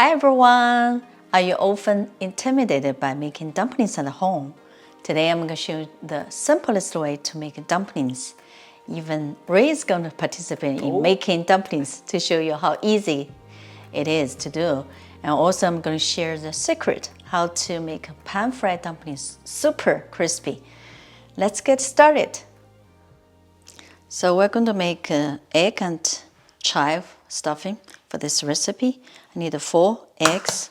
Hi everyone! Are you often intimidated by making dumplings at home? Today I'm going to show you the simplest way to make dumplings. Even Ray is going to participate in making dumplings to show you how easy it is to do. And also I'm going to share the secret how to make pan-fried dumplings super crispy. Let's get started. So we're going to make egg and chive stuffing for this recipe. I need 4 eggs,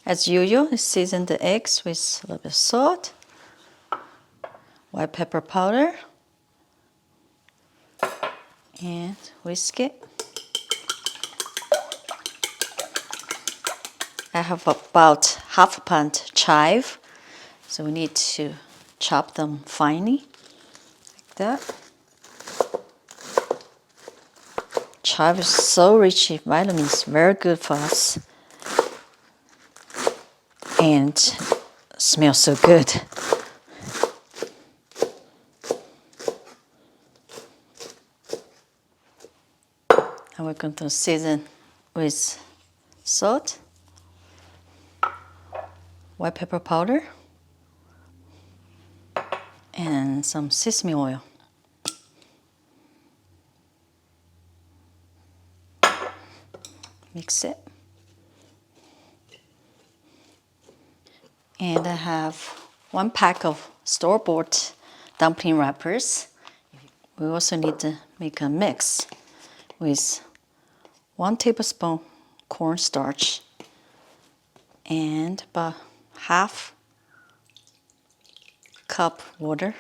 as usual. Season the eggs with a little bit of salt, white pepper powder, and whisk it. I have about half a pound chive, so we need to chop them finely, like that. Chive is so rich in vitamins, very good for us, and smells so good. And we're going to season with salt, white pepper powder, and some sesame oil. Mix it. And I have 1 pack of store-bought dumpling wrappers. We also need to make a mix with 1 tablespoon cornstarch and about half cup water.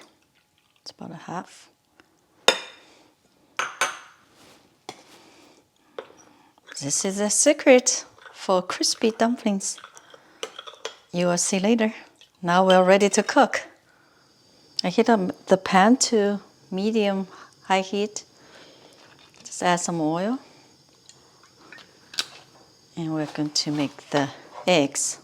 It's about a half. This is a secret for crispy dumplings. You will see later. Now we're ready to cook. I heat up the pan to medium high heat. Just add some oil. And we're going to make the eggs.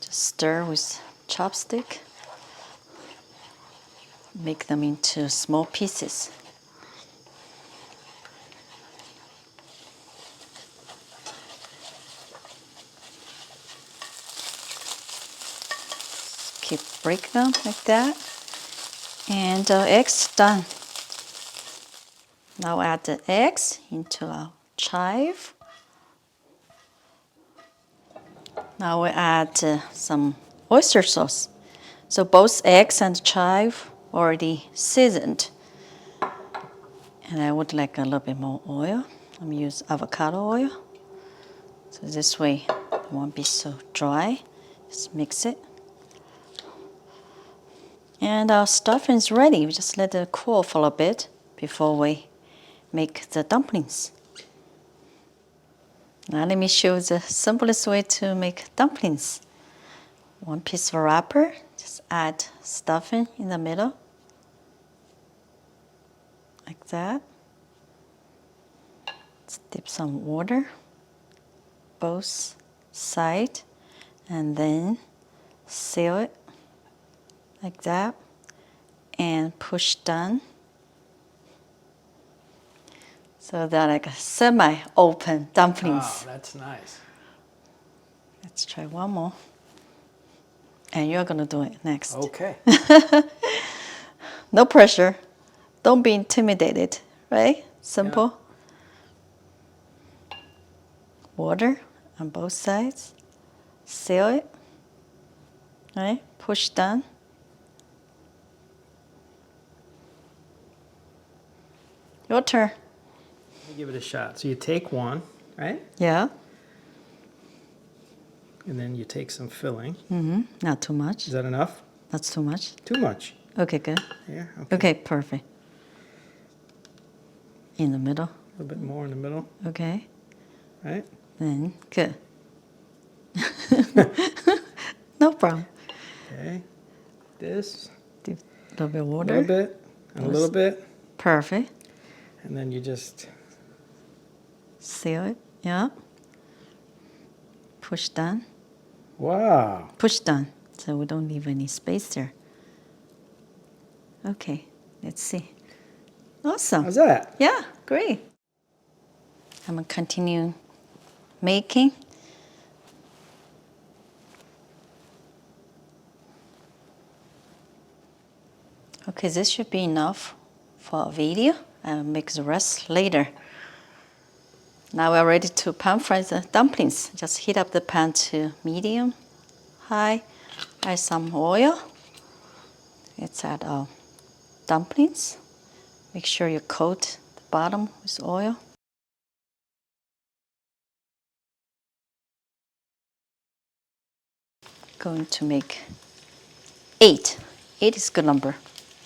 Just stir with chopstick. Make them into small pieces. Keep break them like that. And the eggs done. Now add the eggs into our chive. Now we add some oyster sauce. So both eggs and chive already seasoned. And I would like a little bit more oil. I'm going to use avocado oil. So this way it won't be so dry. Just mix it. And our stuffing is ready. We just let it cool for a bit before we make the dumplings. Now let me show you the simplest way to make dumplings. 1 piece of wrapper, just add stuffing in the middle, like that. Let's dip some water, both sides, and then seal it, like that, and push down. So they're like a semi-open dumplings. Oh, that's nice. Let's try one more. And you're gonna do it next. Okay. No pressure. Don't be intimidated, right? Simple. Yeah. Water on both sides. Seal it. Right? Push down. Your turn. Let me give it a shot. So you take one, right? Yeah. And then you take some filling. Not too much. Is that enough? That's too much. Too much. Okay, good. Yeah, okay. Okay, perfect. In the middle. A little bit more in the middle. Okay. Right? Then, good. No problem. Okay. This. A little bit of A water. little bit. And a little bit. Perfect. And then you just Seal it. Yeah. Push down. Wow. Push down. So we don't leave any space there. Okay. Let's see. Awesome. How's that? Yeah, great. I'm gonna continue making. Okay, this should be enough for a video. I'll make the rest later. Now we're ready to pan fry the dumplings. Just heat up the pan to medium, high. Add some oil. Let's add our dumplings. Make sure you coat the bottom with oil. Going to make 8. 8 is a good number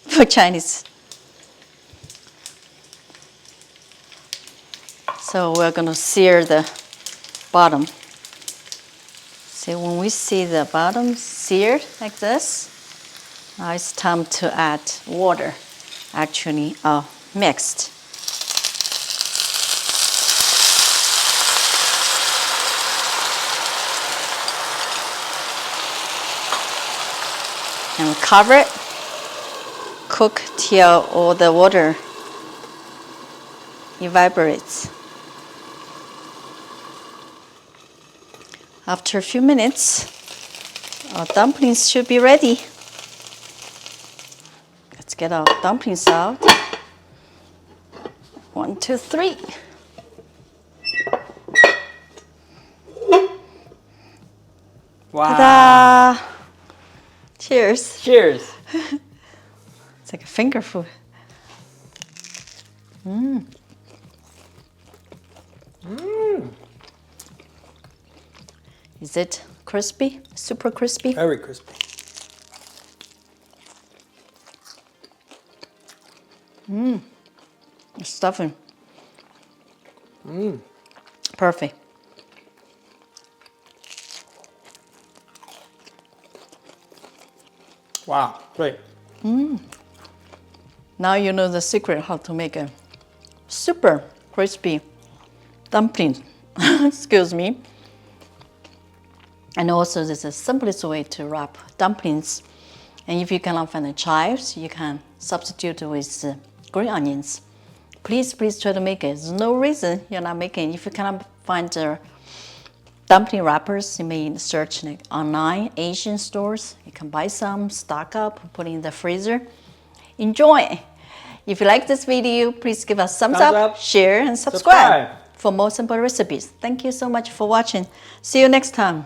for Chinese. So we're going to sear the bottom. See, when we see the bottom seared like this, now it's time to add water. Actually, mixed. And cover it. Cook till all the water evaporates. After a few minutes, our dumplings should be ready. Let's get our dumplings out. 1, 2, 3. Wow. Ta-da! Cheers. Cheers. It's like a finger food. Is it crispy? Super crispy? Very crispy. The stuffing. Perfect. Wow, great. Now you know the secret how to make a super crispy dumpling. Excuse me. And also this is the simplest way to wrap dumplings. And if you cannot find the chives, you can substitute with green onions. Please try to make it. There's no reason you're not making it. If you cannot find the dumpling wrappers, you may search like online Asian stores. You can buy some, stock up, put in the freezer. Enjoy! If you like this video, please give us thumbs up, share, and subscribe for more simple recipes. Thank you so much for watching. See you next time.